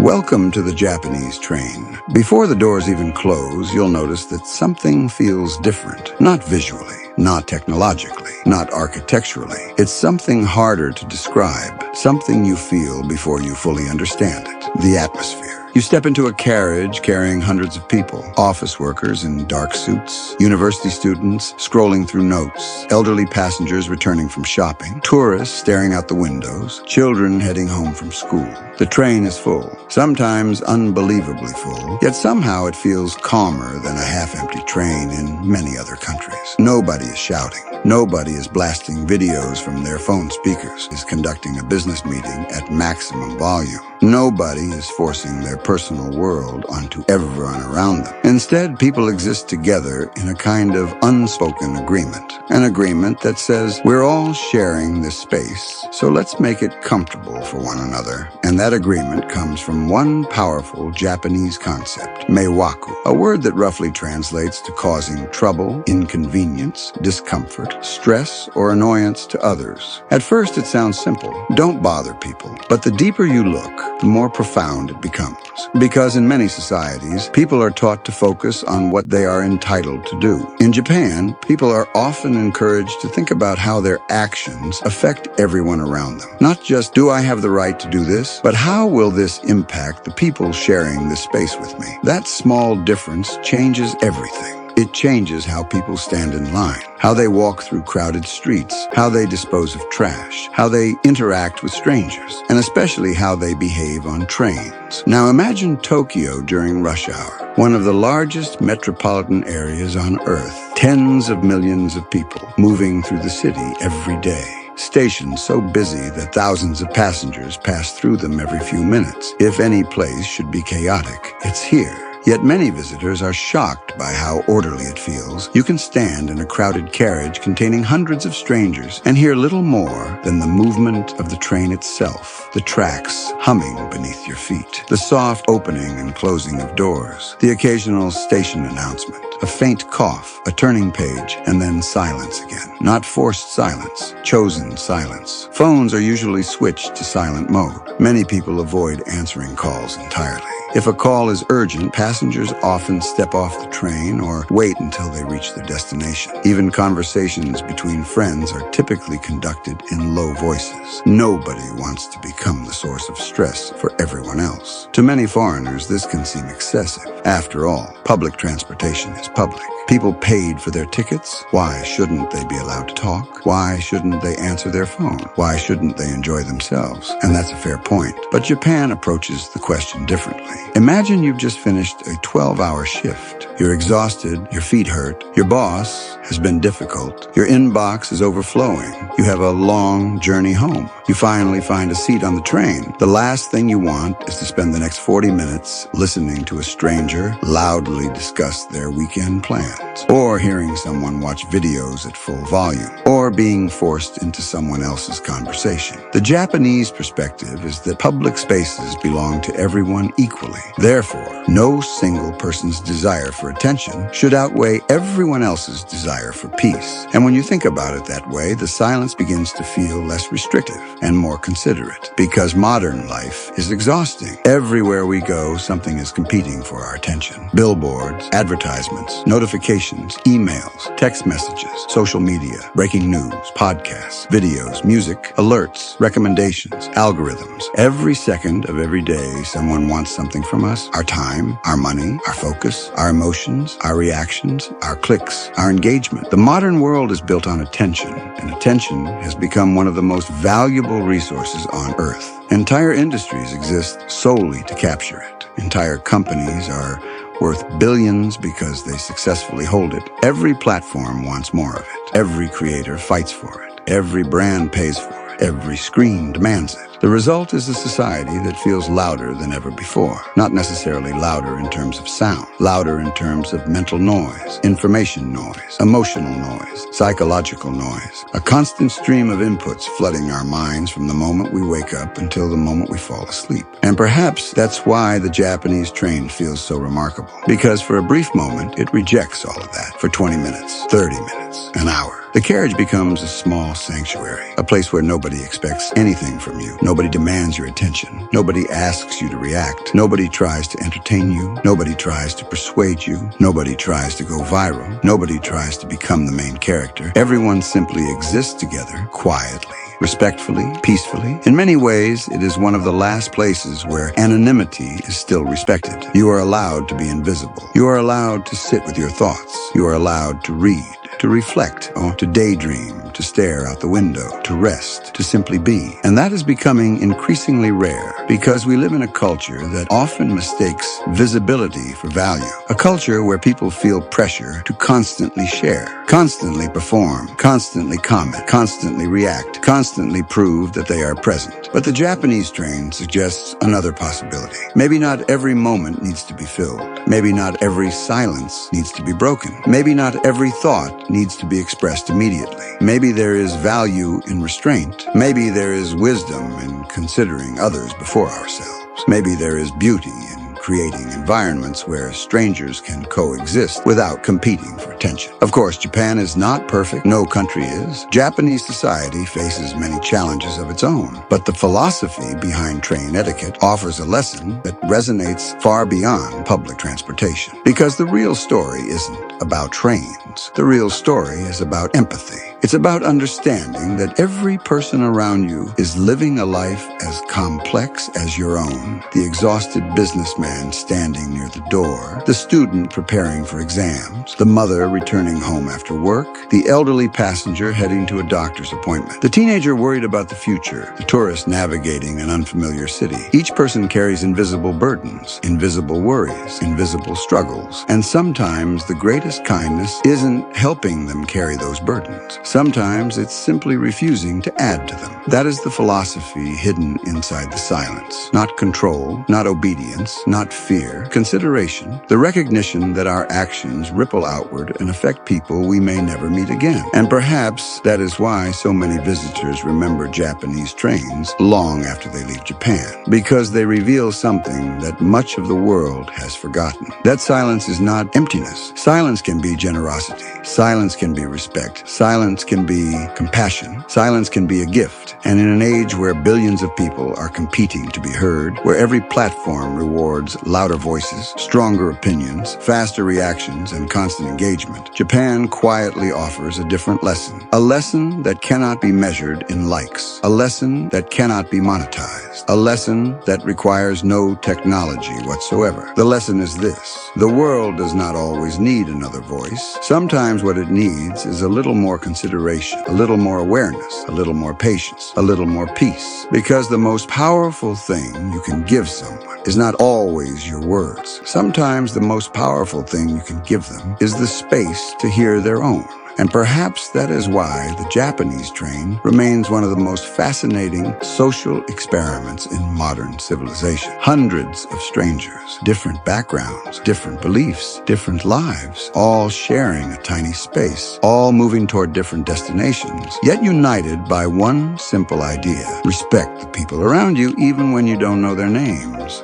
Welcome to the Japanese train. Before the doors even close, you'll notice that something feels different. Not visually, not technologically, not architecturally. It's something harder to describe, something you feel before you fully understand it. The atmosphere. You step into a carriage carrying hundreds of people, office workers in dark suits, university students scrolling through notes, elderly passengers returning from shopping, tourists staring out the windows, children heading home from school. The train is full, sometimes unbelievably full, yet somehow it feels calmer than a half-empty train in many other countries. Nobody is shouting. Nobody is blasting videos from their phone speakers, is conducting a business meeting at maximum volume. Nobody is forcing their personal world onto everyone around them. Instead, people exist together in a kind of unspoken agreement. An agreement that says, we're all sharing this space, so let's make it comfortable for one another. And that agreement comes from one powerful Japanese concept, Meiwaku, a word that roughly translates to causing trouble, inconvenience, discomfort, stress, or annoyance to others. At first, it sounds simple. Don't bother people. But the deeper you look, the more profound it becomes. Because in many societies, people are taught to focus on what they are entitled to do. In Japan, people are often encouraged to think about how their actions affect everyone around them. Not just, do I have the right to do this, but how will this impact the people sharing this space with me? That small difference changes everything. It changes how people stand in line, how they walk through crowded streets, how they dispose of trash, how they interact with strangers, and especially how they behave on trains. Now imagine Tokyo during rush hour, one of the largest metropolitan areas on Earth. Tens of millions of people moving through the city every day. Stations so busy that thousands of passengers pass through them every few minutes. If any place should be chaotic, it's here. Yet many visitors are shocked by how orderly it feels. You can stand in a crowded carriage containing hundreds of strangers and hear little more than the movement of the train itself, the tracks humming beneath your feet, the soft opening and closing of doors, the occasional station announcement, a faint cough, a turning page, and then silence again. Not forced silence, chosen silence. Phones are usually switched to silent mode. Many people avoid answering calls entirely. If a call is urgent, passengers often step off the train or wait until they reach their destination. Even conversations between friends are typically conducted in low voices. Nobody wants to become the source of stress for everyone else. To many foreigners, this can seem excessive. After all, public transportation is public. People paid for their tickets. Why shouldn't they be allowed to talk? Why shouldn't they answer their phone? Why shouldn't they enjoy themselves? And that's a fair point. But Japan approaches the question differently. Imagine you've just finished a 12-hour shift. You're exhausted, your feet hurt, your boss has been difficult, your inbox is overflowing, you have a long journey home. You finally find a seat on the train. The last thing you want is to spend the next 40 minutes listening to a stranger loudly discuss their weekend plans, or hearing someone watch videos at full volume, or being forced into someone else's conversation. The Japanese perspective is that public spaces belong to everyone equally. Therefore, no single person's desire for attention should outweigh everyone else's desire for peace. And when you think about it that way, the silence begins to feel less restrictive and more considerate, because modern life is exhausting. Everywhere we go, something is competing for our attention. Billboards, advertisements, notifications, emails, text messages, social media, breaking news, podcasts, videos, music, alerts, recommendations, algorithms. Every second of every day, someone wants something from us. Our time, our money, our focus, our emotions, our reactions, our clicks, our engagement. The modern world is built on attention, and attention has become one of the most valuable resources on Earth. Entire industries exist solely to capture it. Entire companies are worth billions because they successfully hold it. Every platform wants more of it. Every creator fights for it. Every brand pays for it. Every screen demands it. The result is a society that feels louder than ever before. Not necessarily louder in terms of sound, louder in terms of mental noise, information noise, emotional noise, psychological noise. A constant stream of inputs flooding our minds from the moment we wake up until the moment we fall asleep. And perhaps that's why the Japanese train feels so remarkable. Because for a brief moment, it rejects all of that. For 20 minutes, 30 minutes, an hour. The carriage becomes a small sanctuary, a place where nobody expects anything from you. Nobody demands your attention. Nobody asks you to react. Nobody tries to entertain you. Nobody tries to persuade you. Nobody tries to go viral. Nobody tries to become the main character. Everyone simply exists together, quietly, respectfully, peacefully. In many ways, it is one of the last places where anonymity is still respected. You are allowed to be invisible. You are allowed to sit with your thoughts. You are allowed to read, to reflect, or to daydream, to stare out the window, to rest, to simply be. And that is becoming increasingly rare because we live in a culture that often mistakes visibility for value. A culture where people feel pressure to constantly share, constantly perform, constantly comment, constantly react, constantly prove that they are present. But the Japanese strain suggests another possibility. Maybe not every moment needs to be filled. Maybe not every silence needs to be broken. Maybe not every thought needs to be expressed immediately. Maybe there is value in restraint. Maybe there is wisdom in considering others before ourselves. Maybe there is beauty in creating environments where strangers can coexist without competing for attention. Of course, Japan is not perfect. No country is. Japanese society faces many challenges of its own, but the philosophy behind train etiquette offers a lesson that resonates far beyond public transportation. Because the real story isn't about trains. The real story is about empathy. It's about understanding that every person around you is living a life as complex as your own. The exhausted businessman standing near the door, the student preparing for exams, the mother returning home after work, the elderly passenger heading to a doctor's appointment, the teenager worried about the future, the tourist navigating an unfamiliar city. Each person carries invisible burdens, invisible worries, invisible struggles, and sometimes the greatest kindness isn't helping them carry those burdens. Sometimes it's simply refusing to add to them. That is the philosophy hidden inside the silence. Not control, not obedience, not fear. Consideration, the recognition that our actions ripple outward and affect people we may never meet again. And perhaps that is why so many visitors remember Japanese trains long after they leave Japan, because they reveal something that much of the world has forgotten. That silence is not emptiness. Silence can be generosity. Silence can be respect. Silence can be compassion. Silence can be a gift. And in an age where billions of people are competing to be heard, where every platform rewards louder voices, stronger opinions, faster reactions, and constant engagement, Japan quietly offers a different lesson. A lesson that cannot be measured in likes. A lesson that cannot be monetized. A lesson that requires no technology whatsoever. The lesson is this: the world does not always need another voice. Sometimes what it needs is a little more consideration, a little more awareness, a little more patience, a little more peace. Because the most powerful thing you can give someone is not always your words. Sometimes the most powerful thing you can give them is the space to hear their own. And perhaps that is why the Japanese train remains one of the most fascinating social experiments in modern civilization. Hundreds of strangers, different backgrounds, different beliefs, different lives, all sharing a tiny space, all moving toward different destinations, yet united by one simple idea: respect the people around you even when you don't know their names.